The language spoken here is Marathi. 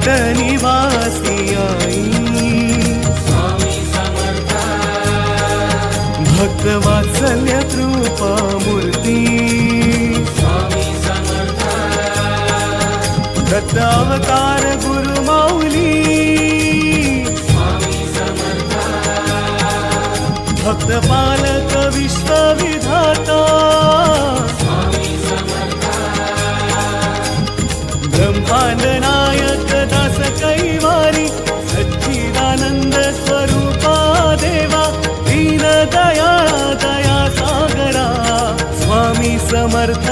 वैकुंठ निवासी आई, भक्त वात्सल्य कृपा मूर्ती, दत्त अवतार गुरु माऊली, भक्त पालक विश्व विधाता, ब्रह्मांड नायक दास कैवारी, सच्चिदानंद स्वरूपा देवा, दीन दया दया सागरा, स्वामी समर्थ।